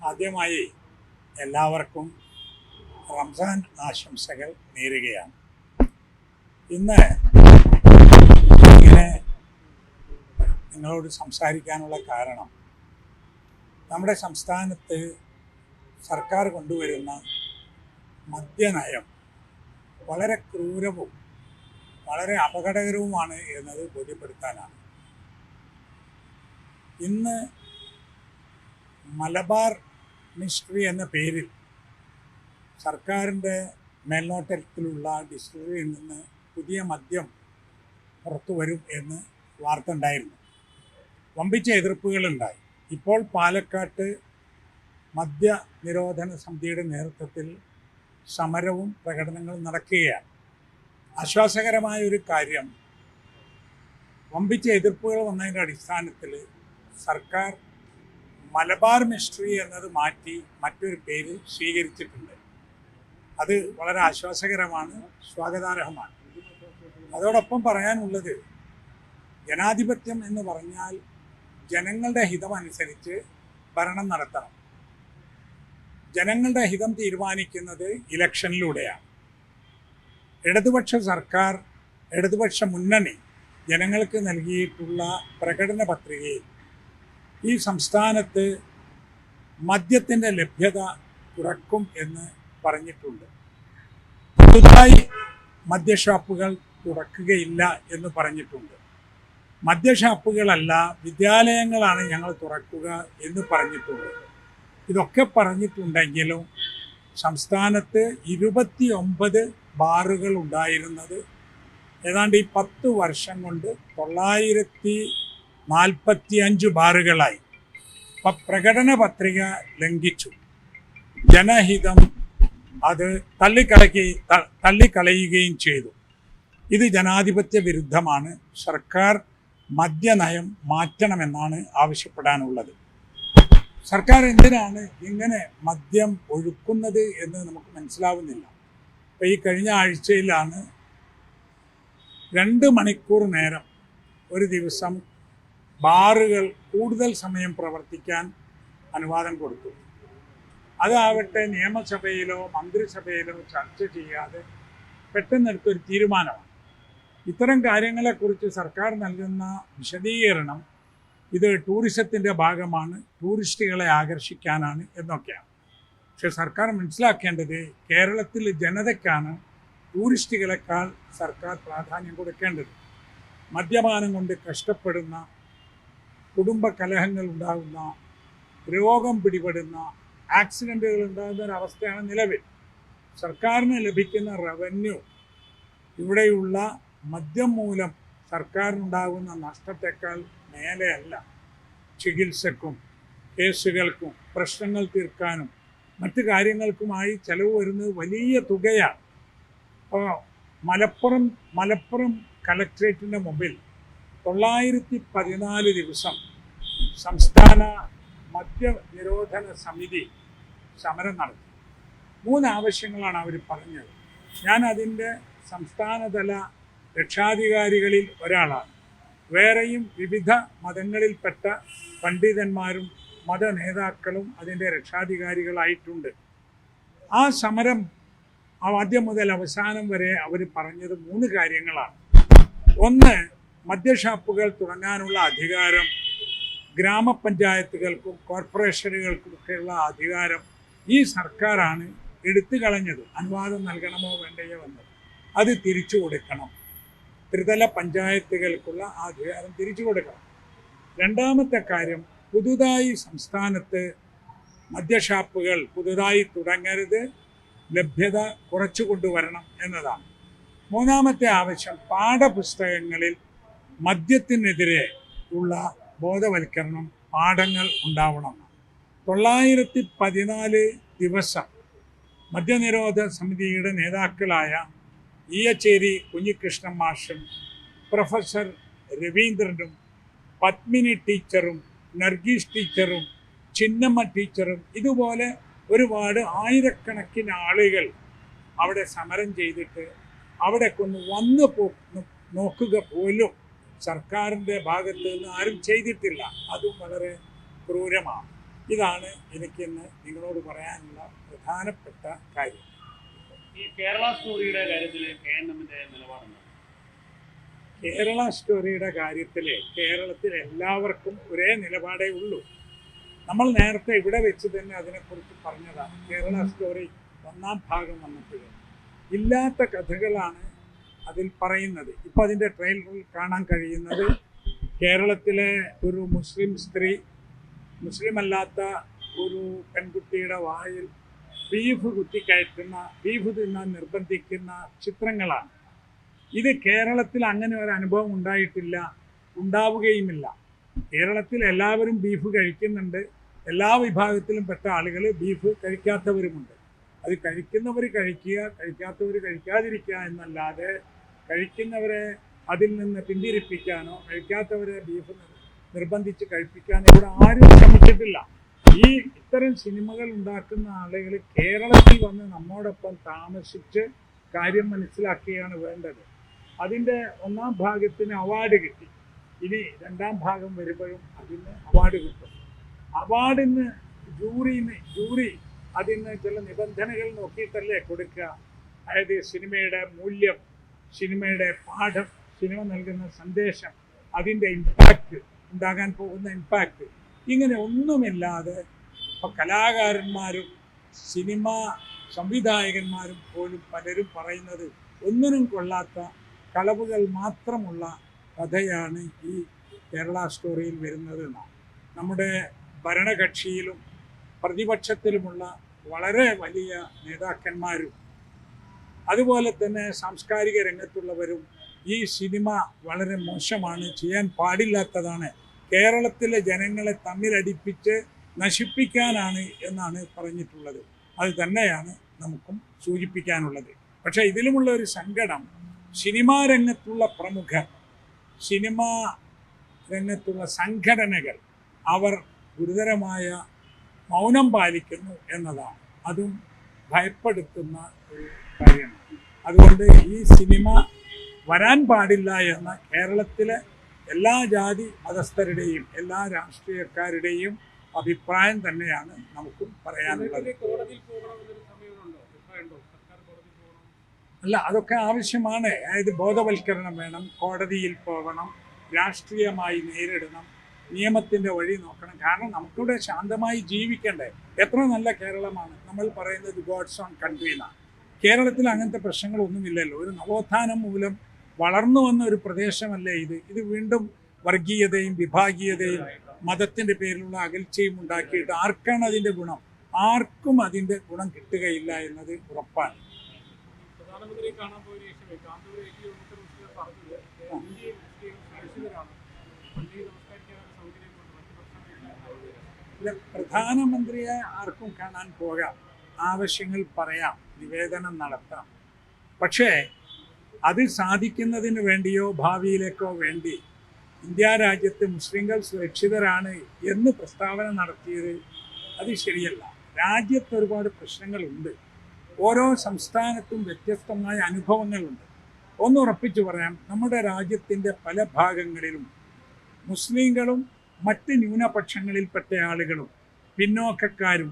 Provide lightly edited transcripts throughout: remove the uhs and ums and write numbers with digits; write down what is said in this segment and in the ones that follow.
ആദ്യമായി എല്ലാവർക്കും റംസാൻ ആശംസകൾ നേരുകയാണ്. ഇന്ന് ഇങ്ങനെ നിങ്ങളോട് സംസാരിക്കാനുള്ള കാരണം നമ്മുടെ സംസ്ഥാനത്ത് സർക്കാർ കൊണ്ടുവരുന്ന മദ്യനയം വളരെ ക്രൂരവും വളരെ അപകടകരവുമാണ് എന്നത് ബോധ്യപ്പെടുത്താനാണ്. ഇന്ന് മലബാർ മിസ്റ്ററി എന്ന പേരിൽ സർക്കാരിൻ്റെ മേൽനോട്ടത്തിലുള്ള ഡിസ്റ്റിലറിയിൽ നിന്ന് പുതിയ മദ്യം പുറത്തു വരും എന്ന് വാർത്ത ഉണ്ടായിരുന്നു. വമ്പിച്ച എതിർപ്പുകളുണ്ടായി. ഇപ്പോൾ പാലക്കാട്ട് മദ്യ നിരോധന സമിതിയുടെ നേതൃത്വത്തിൽ സമരവും പ്രകടനങ്ങളും നടക്കുകയാണ്. ആശ്വാസകരമായ ഒരു കാര്യം, വമ്പിച്ച എതിർപ്പുകൾ വന്നതിൻ്റെ അടിസ്ഥാനത്തിൽ സർക്കാർ മലബാർ മിസ്റ്ററി എന്നത് മാറ്റി മറ്റൊരു പേര് സ്വീകരിച്ചിട്ടുണ്ട്. അത് വളരെ ആശ്വാസകരമാണ്, സ്വാഗതാർഹമാണ്. അതോടൊപ്പം പറയാനുള്ളത്, ജനാധിപത്യം എന്ന് പറഞ്ഞാൽ ജനങ്ങളുടെ ഹിതമനുസരിച്ച് ഭരണം നടത്തണം. ജനങ്ങളുടെ ഹിതം തീരുമാനിക്കുന്നത് ഇലക്ഷനിലൂടെയാണ്. ഇടതുപക്ഷ സർക്കാർ, ഇടതുപക്ഷ മുന്നണി ജനങ്ങൾക്ക് നൽകിയിട്ടുള്ള പ്രകടന പത്രികയിൽ ഈ സംസ്ഥാനത്ത് മദ്യത്തിൻ്റെ ലഭ്യത കുറക്കും എന്ന് പറഞ്ഞിട്ടുണ്ട്. പുതുതായി മദ്യഷാപ്പുകൾ തുറക്കുകയില്ല എന്ന് പറഞ്ഞിട്ടുണ്ട്. മദ്യഷാപ്പുകളല്ല, വിദ്യാലയങ്ങളാണ് ഞങ്ങൾ തുറക്കുക എന്ന് പറഞ്ഞിട്ടുണ്ട്. ഇതൊക്കെ പറഞ്ഞിട്ടുണ്ടെങ്കിലും സംസ്ഥാനത്ത് 29 ബാറുകൾ ഉണ്ടായിരുന്നത് ഏതാണ്ട് ഈ 10 വർഷം കൊണ്ട് 945 ബാറുകളായി. അപ്പം പ്രകടന പത്രിക ലംഘിച്ചു. ജനഹിതം അത് തള്ളിക്കളയുകയും ചെയ്തു. ഇത് ജനാധിപത്യ വിരുദ്ധമാണ്. സർക്കാർ മദ്യനയം മാറ്റണമെന്നാണ് ആവശ്യപ്പെടാനുള്ളത്. സർക്കാർ എന്തിനാണ് ഇങ്ങനെ മദ്യം ഒഴുക്കുന്നത് എന്ന് നമുക്ക് മനസ്സിലാവുന്നില്ല. അപ്പോൾ ഈ കഴിഞ്ഞ ആഴ്ചയിലാണ് 2 മണിക്കൂർ നേരം ഒരു ദിവസം ബാറുകൾ കൂടുതൽ സമയം പ്രവർത്തിക്കാൻ അനുവാദം കൊടുത്തു. അതാവട്ടെ നിയമസഭയിലോ മന്ത്രിസഭയിലോ ചർച്ച ചെയ്യാതെ പെട്ടെന്നെടുത്തൊരു തീരുമാനമാണ്. ഇത്തരം കാര്യങ്ങളെക്കുറിച്ച് സർക്കാർ നൽകുന്ന വിശദീകരണം ഇത് ടൂറിസത്തിൻ്റെ ഭാഗമാണ്, ടൂറിസ്റ്റുകളെ ആകർഷിക്കാനാണ് എന്നൊക്കെയാണ്. പക്ഷെ സർക്കാർ മനസ്സിലാക്കേണ്ടത്, കേരളത്തിൽ ജനതയ്ക്കാണ് ടൂറിസ്റ്റുകളെക്കാൾ സർക്കാർ പ്രാധാന്യം കൊടുക്കേണ്ടത്. മദ്യപാനം കൊണ്ട് കഷ്ടപ്പെടുന്ന, കുടുംബ കലഹങ്ങൾ ഉണ്ടാകുന്ന, രോഗം പിടിപെടുന്ന, ആക്സിഡൻറ്റുകൾ ഉണ്ടാകുന്ന ഒരവസ്ഥയാണ് നിലവിൽ. സർക്കാരിന് ലഭിക്കുന്ന റവന്യൂ ഇവിടെയുള്ള മദ്യം മൂലം സർക്കാരിനുണ്ടാകുന്ന നഷ്ടത്തെക്കാൾ മേലെയല്ല. ചികിത്സക്കും കേസുകൾക്കും പ്രശ്നങ്ങൾ തീർക്കാനും മറ്റു കാര്യങ്ങൾക്കുമായി ചെലവ് വരുന്നത് വലിയ തുകയാണ്. അപ്പോൾ മലപ്പുറം കലക്ട്രേറ്റിൻ്റെ മുമ്പിൽ 914 ദിവസം സംസ്ഥാന മദ്യനിരോധന സമിതി സമരം നടത്തി. 3 ആവശ്യങ്ങളാണ് അവർ പറഞ്ഞത്. ഞാൻ അതിൻ്റെ സംസ്ഥാനതല രക്ഷാധികാരികളിൽ ഒരാളാണ്. വേറെയും വിവിധ മതങ്ങളിൽപ്പെട്ട പണ്ഡിതന്മാരും മത നേതാക്കളും അതിൻ്റെ രക്ഷാധികാരികളായിട്ടുണ്ട്. ആ സമരം ആദ്യം മുതൽ അവസാനം വരെ അവർ പറഞ്ഞത് 3 കാര്യങ്ങളാണ്. ഒന്ന്, മദ്യഷാപ്പുകൾ തുടങ്ങാനുള്ള അധികാരം ഗ്രാമപഞ്ചായത്തുകൾക്കും കോർപ്പറേഷനുകൾക്കുമൊക്കെയുള്ള അധികാരം ഈ സർക്കാരാണ് എടുത്തു കളഞ്ഞത്. അനുവാദം നൽകണമോ വേണ്ടയോ എന്ന് അത് തിരിച്ചു കൊടുക്കണം. ത്രിതല പഞ്ചായത്തുകൾക്കുള്ള ആ അധികാരം തിരിച്ചു കൊടുക്കണം. രണ്ടാമത്തെ കാര്യം, പുതുതായി സംസ്ഥാനത്ത് മദ്യഷാപ്പുകൾ പുതുതായി തുടങ്ങരുത്, ലഭ്യത കുറച്ചു കൊണ്ടുവരണം എന്നതാണ്. മൂന്നാമത്തെ ആവശ്യം, പാഠപുസ്തകങ്ങളിൽ മദ്യത്തിനെതിരെ ഉള്ള ബോധവൽക്കരണം, പാഠങ്ങൾ ഉണ്ടാവണം. 914 ദിവസം മദ്യനിരോധ സമിതിയുടെ നേതാക്കളായ ഈയച്ചേരി കുഞ്ഞികൃഷ്ണൻ മാഷും പ്രൊഫസർ രവീന്ദ്രനും പത്മിനി ടീച്ചറും നർഗീസ് ടീച്ചറും ചിന്നമ്മ ടീച്ചറും ഇതുപോലെ ഒരുപാട് ആയിരക്കണക്കിന് ആളുകൾ അവിടെ സമരം ചെയ്തിട്ട് അവിടെ വന്ന് നോക്കുക പോലും സർക്കാരിൻ്റെ ഭാഗത്ത് നിന്ന് ആരും ചെയ്തിട്ടില്ല. അതും വളരെ ക്രൂരമാണ്. ഇതാണ് എനിക്കിന്ന് നിങ്ങളോട് പറയാനുള്ള പ്രധാനപ്പെട്ട കാര്യം. ഈ കേരള സ്റ്റോറിയുടെ കാര്യത്തിൽ KNMന്റെ നിലപാടുണ്ട്. കേരള സ്റ്റോറിയുടെ കാര്യത്തിൽ കേരളത്തിൽ എല്ലാവർക്കും ഒരേ നിലപാടേ ഉള്ളൂ. നമ്മൾ നേരത്തെ ഇവിടെ വെച്ച് തന്നെ അതിനെക്കുറിച്ച് പറഞ്ഞതാണ്. കേരള സ്റ്റോറി 1-ാം ഭാഗം വന്നപ്പോൾ ഇല്ലാത്ത കഥകളാണ് അതിൽ പറയുന്നത്. ഇപ്പോൾ അതിൻ്റെ ട്രെയിലറിൽ കാണാൻ കഴിയുന്നത് കേരളത്തിലെ ഒരു മുസ്ലിം സ്ത്രീ മുസ്ലിം അല്ലാത്ത ഒരു പെൺകുട്ടിയുടെ വായിൽ ബീഫ് കുത്തിക്കയറ്റുന്ന, ബീഫ് തിന്നാൻ നിർബന്ധിക്കുന്ന ചിത്രങ്ങളാണ്. ഇത് കേരളത്തിൽ അങ്ങനെ ഒരു അനുഭവം ഉണ്ടായിട്ടില്ല, ഉണ്ടാവുകയുമില്ല. കേരളത്തിൽ എല്ലാവരും ബീഫ് കഴിക്കുന്നുണ്ട്. എല്ലാ വിഭാഗത്തിലും പെട്ട ആളുകൾ ബീഫ് കഴിക്കാത്തവരുമുണ്ട്. അത് കഴിക്കുന്നവർ കഴിക്കുക, കഴിക്കാത്തവർ കഴിക്കാതിരിക്കുക എന്നല്ലാതെ കഴിക്കുന്നവരെ അതിൽ നിന്ന് പിന്തിരിപ്പിക്കാനോ കഴിക്കാത്തവരെ ബീഫ് നിർബന്ധിച്ച് കഴിപ്പിക്കാനോ ഇവിടെ ആരും ശ്രമിച്ചിട്ടില്ല. ഈ ഇത്തരം സിനിമകൾ ഉണ്ടാക്കുന്ന ആളുകൾ കേരളത്തിൽ വന്ന് നമ്മോടൊപ്പം താമസിച്ച് കാര്യം മനസ്സിലാക്കുകയാണ് വേണ്ടത്. അതിൻ്റെ 1-ാം ഭാഗത്തിന് അവാർഡ് കിട്ടി. ഇനി 2-ാം ഭാഗം വരുമ്പോഴും അതിന് അവാർഡ് കിട്ടും. അവാർഡിന് ജൂറി അതിന് ചില നിബന്ധനകൾ നോക്കിയിട്ടല്ലേ കൊടുക്കുക. അതായത് സിനിമയുടെ മൂല്യം, സിനിമയുടെ പാഠം, സിനിമ നൽകുന്ന സന്ദേശം, അതിൻ്റെ ഇമ്പാക്റ്റ്, ഉണ്ടാകാൻ പോകുന്ന ഇമ്പാക്റ്റ്, ഇങ്ങനെ ഒന്നുമില്ലാതെ ഇപ്പോൾ കലാകാരന്മാരും സിനിമാ സംവിധായകന്മാരും പോലും പലരും പറയുന്നത് ഒന്നിനും കൊള്ളാത്ത കളവുകൾ മാത്രമുള്ള കഥയാണ് ഈ കേരള സ്റ്റോറിയിൽ വരുന്നത് എന്നാണ്. നമ്മുടെ ഭരണകക്ഷിയിലും പ്രതിപക്ഷത്തിലുമുള്ള വളരെ വലിയ നേതാക്കന്മാരും അതുപോലെ തന്നെ സാംസ്കാരിക രംഗത്തുള്ളവരും ഈ സിനിമ വളരെ മോശമാണ്, ചെയ്യാൻ പാടില്ലാത്തതാണ്, കേരളത്തിലെ ജനങ്ങളെ തമ്മിലടിപ്പിച്ച് നശിപ്പിക്കാനാണ് എന്നാണ് പറഞ്ഞിട്ടുള്ളത്. അത് തന്നെയാണ് നമുക്കും സൂചിപ്പിക്കാനുള്ളത്. പക്ഷേ ഇതിലുമുള്ള ഒരു സങ്കടം, സിനിമാ രംഗത്തുള്ള പ്രമുഖർ, സിനിമാ രംഗത്തുള്ള സംഘടനകൾ അവർ ഗുരുതരമായ മൗനം പാലിക്കുന്നു എന്നതാണ്. അതും ഭയപ്പെടുത്തുന്ന ഒരു കാര്യമാണ്. അതുകൊണ്ട് ഈ സിനിമ വരാൻ പാടില്ല എന്ന കേരളത്തിലെ എല്ലാ ജാതി മതസ്ഥരുടെയും എല്ലാ രാഷ്ട്രീയക്കാരുടെയും അഭിപ്രായം തന്നെയാണ് നമുക്കും പറയാനുള്ളത്. അല്ല, അതൊക്കെ ആവശ്യമാണ്. അതായത് ബോധവൽക്കരണം വേണം, കോടതിയിൽ പോകണം, രാഷ്ട്രീയമായി നേരിടണം, നിയമത്തിൻ്റെ വഴി നോക്കണം. കാരണം നമുക്കിവിടെ ശാന്തമായി ജീവിക്കണ്ടേ. എത്ര നല്ല കേരളമാണ്. നമ്മൾ പറയുന്നത് ഗോഡ്സ് ഓൺ കൺട്രി എന്നാണ്. കേരളത്തിൽ അങ്ങനത്തെ പ്രശ്നങ്ങളൊന്നുമില്ലല്ലോ. ഒരു നവോത്ഥാനം മൂലം വളർന്നു വന്ന ഒരു പ്രദേശമല്ലേ ഇത്. ഇത് വീണ്ടും വർഗീയതയും വിഭാഗീയതയും മതത്തിൻ്റെ പേരിലുള്ള അകൽച്ചയും ഉണ്ടാക്കിയിട്ട് ആർക്കാണ് അതിൻ്റെ ഗുണം? ആർക്കും അതിൻ്റെ ഗുണം കിട്ടുകയില്ല എന്നത് ഉറപ്പാണ്. പ്രധാനമന്ത്രി കാണാൻ പോയ പ്രധാനമന്ത്രിയെ ആർക്കും കാണാൻ പോകാം, ആവശ്യങ്ങൾ പറയാം, നിവേദനം നടത്താം. പക്ഷേ അത് സാധിക്കുന്നതിന് വേണ്ടിയോ ഭാവിയിലേക്കോ വേണ്ടി ഇന്ത്യ രാജ്യത്ത് മുസ്ലിങ്ങൾ സുരക്ഷിതരാണ് എന്ന് പ്രസ്താവന നടത്തിയത് അത് ശരിയല്ല. രാജ്യത്ത് ഒരുപാട് പ്രശ്നങ്ങളുണ്ട്. ഓരോ സംസ്ഥാനത്തും വ്യത്യസ്തമായ അനുഭവങ്ങളുണ്ട്. ഒന്ന് ഉറപ്പിച്ചു പറയാം, നമ്മുടെ രാജ്യത്തിൻ്റെ പല ഭാഗങ്ങളിലും മുസ്ലിങ്ങളും മറ്റ് ന്യൂനപക്ഷങ്ങളിൽപ്പെട്ട ആളുകളും പിന്നോക്കക്കാരും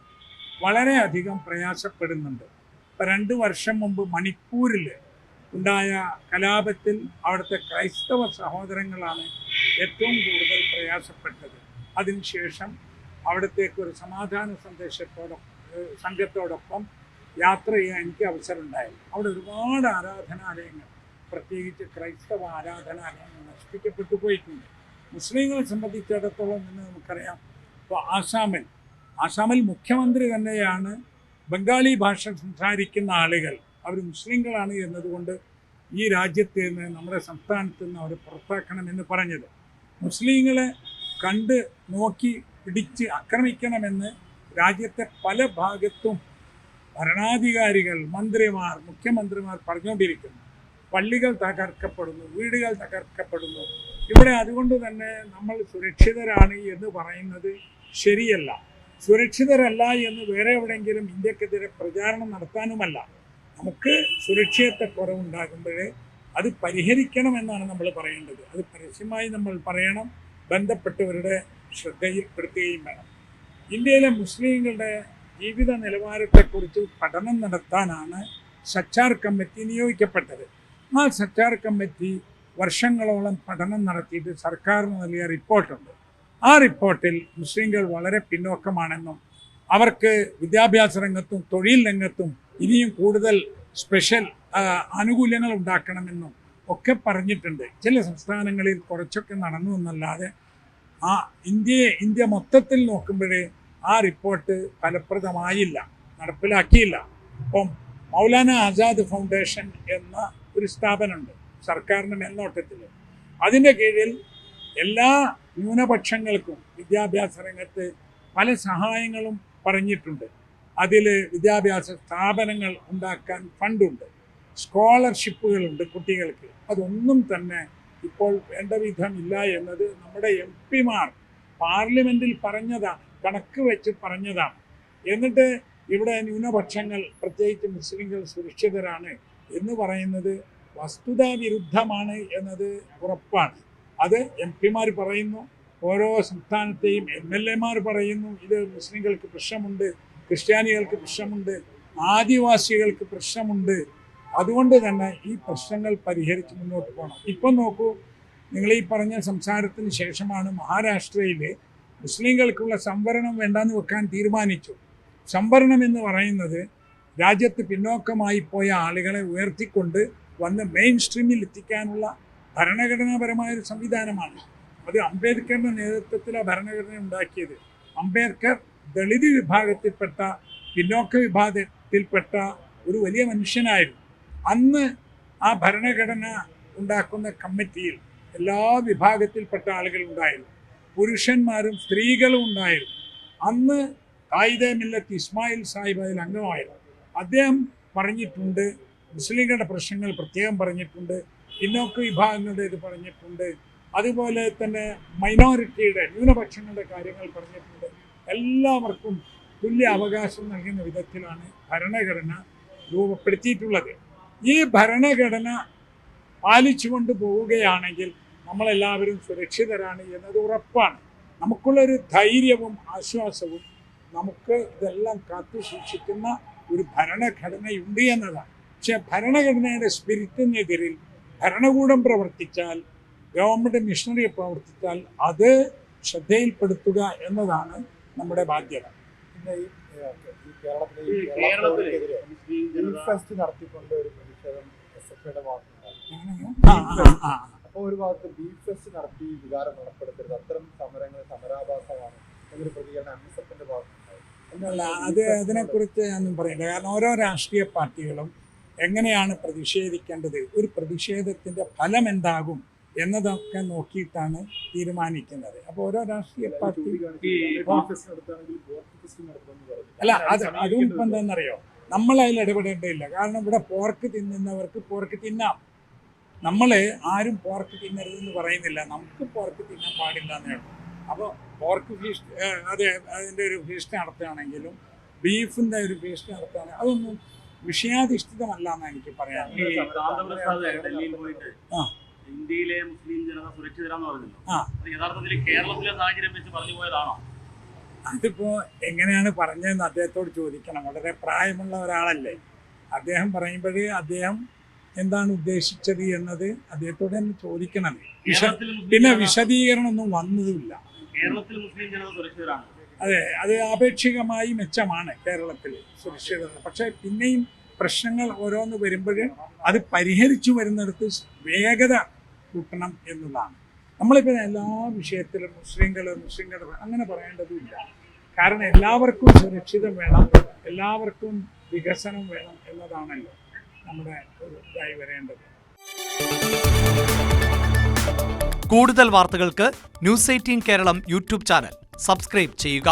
വളരെയധികം പ്രയാസപ്പെടുന്നുണ്ട്. ഇപ്പം 2 വർഷം മുമ്പ് മണിപ്പൂരിൽ ഉണ്ടായ കലാപത്തിൽ അവിടുത്തെ ക്രൈസ്തവ സഹോദരങ്ങളാണ് ഏറ്റവും കൂടുതൽ പ്രയാസപ്പെട്ടത്. അതിനുശേഷം അവിടത്തേക്ക് ഒരു സമാധാന സംഘത്തോടൊപ്പം യാത്ര ചെയ്യാൻ എനിക്ക് അവസരമുണ്ടായി. അവിടെ ഒരുപാട് ആരാധനാലയങ്ങൾ, പ്രത്യേകിച്ച് ക്രൈസ്തവ ആരാധനാലയങ്ങൾ നശിപ്പിക്കപ്പെട്ടു പോയിട്ടുണ്ട്. മുസ്ലിങ്ങളെ സംബന്ധിച്ചിടത്തോളം എന്ന് നമുക്കറിയാം, ഇപ്പോൾ ആസാമിൽ മുഖ്യമന്ത്രി തന്നെയാണ് ബംഗാളി ഭാഷ സംസാരിക്കുന്ന ആളുകൾ അവർ മുസ്ലിങ്ങളാണ് എന്നതുകൊണ്ട് ഈ രാജ്യത്ത് നിന്ന്, നമ്മുടെ സംസ്ഥാനത്ത് നിന്ന് അവർ പുറത്താക്കണമെന്ന് പറഞ്ഞത്. മുസ്ലിങ്ങളെ കണ്ട് നോക്കി പിടിച്ച് ആക്രമിക്കണമെന്ന് രാജ്യത്തെ പല ഭാഗത്തും ഭരണാധികാരികൾ, മന്ത്രിമാർ, മുഖ്യമന്ത്രിമാർ പറഞ്ഞുകൊണ്ടിരിക്കുന്നു. പള്ളികൾ തകർക്കപ്പെടുന്നു, വീടുകൾ തകർക്കപ്പെടുന്നു. ഇവിടെ അതുകൊണ്ട് തന്നെ നമ്മൾ സുരക്ഷിതരാണ് എന്ന് പറയുന്നത് ശരിയല്ല. സുരക്ഷിതരല്ല എന്ന് വേറെ എവിടെയെങ്കിലും ഇന്ത്യക്കെതിരെ പ്രചാരണം നടത്താനുമല്ല. നമുക്ക് സുരക്ഷിതത്വക്കുറവുണ്ടാകുമ്പോഴേ അത് പരിഹരിക്കണമെന്നാണ് നമ്മൾ പറയേണ്ടത്. അത് പരസ്യമായി നമ്മൾ പറയണം, ബന്ധപ്പെട്ടവരുടെ ശ്രദ്ധയിൽപ്പെടുത്തുകയും വേണം. ഇന്ത്യയിലെ മുസ്ലിങ്ങളുടെ ജീവിത നിലവാരത്തെക്കുറിച്ച് പഠനം നടത്താനാണ് സച്ചാർ കമ്മിറ്റി നിയോഗിക്കപ്പെട്ടത്. ആ സച്ചാർ കമ്മിറ്റി വർഷങ്ങളോളം പഠനം നടത്തിയിട്ട് സർക്കാരിന് നൽകിയ റിപ്പോർട്ടുണ്ട്. ആ റിപ്പോർട്ടിൽ മുസ്ലിങ്ങൾ വളരെ പിന്നോക്കമാണെന്നും അവർക്ക് വിദ്യാഭ്യാസ രംഗത്തും തൊഴിൽ രംഗത്തും ഇനിയും കൂടുതൽ സ്പെഷ്യൽ ആനുകൂല്യങ്ങൾ ഉണ്ടാക്കണമെന്നും ഒക്കെ പറഞ്ഞിട്ടുണ്ട്. ചില സംസ്ഥാനങ്ങളിൽ കുറച്ചൊക്കെ നടന്നു എന്നല്ലാതെ ഇന്ത്യ മൊത്തത്തിൽ നോക്കുമ്പോഴേ ആ റിപ്പോർട്ട് ഫലപ്രദമായില്ല, നടപ്പിലാക്കിയില്ല. അപ്പം മൗലാന ആസാദ് ഫൗണ്ടേഷൻ എന്ന ഒരു സ്ഥാപനമുണ്ട് സർക്കാരിൻ്റെ മേൽനോട്ടത്തിൽ. അതിൻ്റെ കീഴിൽ എല്ലാ ന്യൂനപക്ഷങ്ങൾക്കും വിദ്യാഭ്യാസ രംഗത്ത് പല സഹായങ്ങളും പറഞ്ഞിട്ടുണ്ട്. അതിൽ വിദ്യാഭ്യാസ സ്ഥാപനങ്ങൾ ഉണ്ടാക്കാൻ ഫണ്ടുണ്ട്, സ്കോളർഷിപ്പുകളുണ്ട് കുട്ടികൾക്ക്. അതൊന്നും തന്നെ ഇപ്പോൾ വേണ്ട വിധമില്ല എന്നത് നമ്മുടെ MP-മാർ പാർലമെൻറ്റിൽ പറഞ്ഞതാണ്, കണക്ക് വെച്ച് പറഞ്ഞതാണ്. എന്നിട്ട് ഇവിടെ ന്യൂനപക്ഷങ്ങൾ പ്രത്യേകിച്ച് മുസ്ലിങ്ങൾ സുരക്ഷിതരാണ് എന്ന് പറയുന്നത് വസ്തുതാവിരുദ്ധമാണ് എന്നത് ഉറപ്പാണ്. അത് MP-മാർ പറയുന്നു, ഓരോ സംസ്ഥാനത്തെയും MLA-മാർ പറയുന്നു. ഇത് മുസ്ലിങ്ങൾക്ക് പ്രശ്നമുണ്ട്, ക്രിസ്ത്യാനികൾക്ക് പ്രശ്നമുണ്ട്, ആദിവാസികൾക്ക് പ്രശ്നമുണ്ട്. അതുകൊണ്ട് തന്നെ ഈ പ്രശ്നങ്ങൾ പരിഹരിച്ച് മുന്നോട്ട് പോകണം. ഇപ്പം നോക്കൂ, നിങ്ങൾ ഈ പറഞ്ഞ സംസാരത്തിന് ശേഷമാണ് മഹാരാഷ്ട്രയിൽ മുസ്ലിങ്ങൾക്കുള്ള സംവരണം വേണ്ടാന്ന് വെക്കാൻ തീരുമാനിച്ചു. സംവരണം എന്ന് പറയുന്നത് രാജ്യത്ത് പിന്നോക്കമായി പോയ ആളുകളെ ഉയർത്തിക്കൊണ്ട് വന്ന് മെയിൻ സ്ട്രീമിൽ എത്തിക്കാനുള്ള ഭരണഘടനാപരമായൊരു സംവിധാനമാണ്. അത് അംബേദ്കറിൻ്റെ നേതൃത്വത്തിലാണ് ഭരണഘടന ഉണ്ടാക്കിയത്. അംബേദ്കർ ദളിത് വിഭാഗത്തിൽപ്പെട്ട, പിന്നോക്ക വിഭാഗത്തിൽപ്പെട്ട ഒരു വലിയ മനുഷ്യനായിരുന്നു. അന്ന് ആ ഭരണഘടന ഉണ്ടാക്കുന്ന കമ്മിറ്റിയിൽ എല്ലാ വിഭാഗത്തിൽപ്പെട്ട ആളുകളുണ്ടായിരുന്നു, പുരുഷന്മാരും സ്ത്രീകളും ഉണ്ടായിരുന്നു. അന്ന് ഖായിദെ മില്ലത്ത് ഇസ്മായിൽ സാഹിബ് അതിൽ അംഗമായിരുന്നു. അദ്ദേഹം പറഞ്ഞിട്ടുണ്ട്, മുസ്ലിങ്ങളുടെ പ്രശ്നങ്ങൾ പ്രത്യേകം പറഞ്ഞിട്ടുണ്ട്, പിന്നോക്ക വിഭാഗങ്ങളുടെ ഇത് പറഞ്ഞിട്ടുണ്ട്, അതുപോലെ തന്നെ മൈനോറിറ്റിയുടെ ന്യൂനപക്ഷങ്ങളുടെ കാര്യങ്ങൾ പറഞ്ഞിട്ടുണ്ട്. എല്ലാവർക്കും തുല്യ അവകാശം നൽകുന്ന വിധത്തിലാണ് ഭരണഘടന രൂപപ്പെടുത്തിയിട്ടുള്ളത്. ഈ ഭരണഘടന പാലിച്ചുകൊണ്ട് പോവുകയാണെങ്കിൽ നമ്മളെല്ലാവരും സുരക്ഷിതരാണ് എന്നത് ഉറപ്പാണ്. നമുക്കുള്ളൊരു ധൈര്യവും ആശ്വാസവും നമുക്ക് ഇതെല്ലാം കാത്തു സൂക്ഷിക്കുന്ന ഒരു ഭരണഘടനയുണ്ട് എന്നതാണ്. പക്ഷെ ഭരണഘടനയുടെ സ്പിരിറ്റിനെതിരിൽ ഭരണകൂടം പ്രവർത്തിച്ചാൽ, ഗവൺമെൻറ് മിഷനറി പ്രവർത്തിച്ചാൽ അത് ശ്രദ്ധയിൽപ്പെടുത്തുക എന്നതാണ് നമ്മുടെ ബാധ്യത. പിന്നെ ഈ കേരളത്തിലെ ഫെസ്റ്റ് നടത്തിക്കൊണ്ട് ഒരു പ്രതിഷേധം SFIയുടെ ഭാഗത്തുണ്ടായി. അപ്പോൾ ഒരു ഭാഗത്ത് ബീഫ് ഫെസ്റ്റ് നടത്തി വികാരം നടപ്പെടുത്തരുത്, അത്തരം സമരങ്ങൾ സമരാഭാസമാണ് എന്നൊരു പ്രതികരണം MSFന്റെ ഭാഗത്തുണ്ടായി. അല്ല, അതിനെക്കുറിച്ച് ഞാനൊന്നും പറയില്ല. കാരണം ഓരോ രാഷ്ട്രീയ പാർട്ടികളും എങ്ങനെയാണ് പ്രതിഷേധിക്കേണ്ടത്, ഒരു പ്രതിഷേധത്തിൻ്റെ ഫലം എന്താകും എന്നതൊക്കെ നോക്കിയിട്ടാണ് തീരുമാനിക്കുന്നത്. അപ്പോൾ ഓരോ രാഷ്ട്രീയ പാർട്ടി അല്ല, അതും ഇപ്പം എന്താണെന്നറിയോ, നമ്മളതിൽ ഇടപെടേണ്ടതില്ല. കാരണം ഇവിടെ പോർക്ക് തിന്നുന്നവർക്ക് പോർക്ക് തിന്നാം. നമ്മൾ ആരും പോർക്ക് തിന്നരുതെന്ന് പറയുന്നില്ല, നമുക്ക് പോർക്ക് തിന്നാൻ പാടില്ല എന്നേ ഉള്ളൂ. അപ്പോൾ പോർക്ക് ഫീസ്റ്റ് അതിൻ്റെ ഒരു ഫീസ്റ്റ് നടത്തുകയാണെങ്കിലും ബീഫിൻ്റെ ഒരു ഫീസ്റ്റ് നടത്തുകയാണെങ്കിൽ അതൊന്നും വിഷയാധിഷ്ഠിതമല്ല എന്നാണ് എനിക്ക് പറയാൻ. ഇന്ത്യയിലെ മുസ്ലിം ജനത സുരക്ഷിതരാന്ന് പറഞ്ഞല്ലോ, യഥാർത്ഥത്തിൽ കേരളത്തിലെ സാഹചര്യം വെച്ച് പറഞ്ഞു പോയതാണോ? അതിപ്പോൾ എങ്ങനെയാണ് പറഞ്ഞതെന്ന് അദ്ദേഹത്തോട് ചോദിക്കണം. വളരെ പ്രായമുള്ള ഒരാളല്ലേ, അദ്ദേഹം പറയുമ്പോഴേ അദ്ദേഹം എന്താണ് ഉദ്ദേശിച്ചത് എന്നത് അദ്ദേഹത്തോട് തന്നെ ചോദിക്കണം. പിന്നെ വിശദീകരണമൊന്നും വന്നതുമില്ല. കേരളത്തിൽ മുസ്ലിം ജനത സുരക്ഷിതരാണ്. അതെ, അത് ആപേക്ഷികമായി മെച്ചമാണ് കേരളത്തിൽ സുരക്ഷിതത. പക്ഷേ പിന്നെയും പ്രശ്നങ്ങൾ ഓരോന്ന് വരുമ്പോൾ അത് പരിഹരിച്ചു വരുന്നിടത്ത് വേഗത കൂട്ടണം എന്നുള്ളതാണ്. നമ്മളിപ്പോൾ എല്ലാ വിഷയത്തിലും മുസ്ലിങ്ങളുടെ അങ്ങനെ പറയേണ്ടതുമില്ല. കാരണം എല്ലാവർക്കും സുരക്ഷിതം വേണം, എല്ലാവർക്കും വികസനം വേണം എന്നതാണല്ലോ നമ്മുടെ ഇതായി വരേണ്ടത്. കൂടുതൽ വാർത്തകൾക്ക് News 18 Keralam YouTube channel subscribe ചെയ്യുക.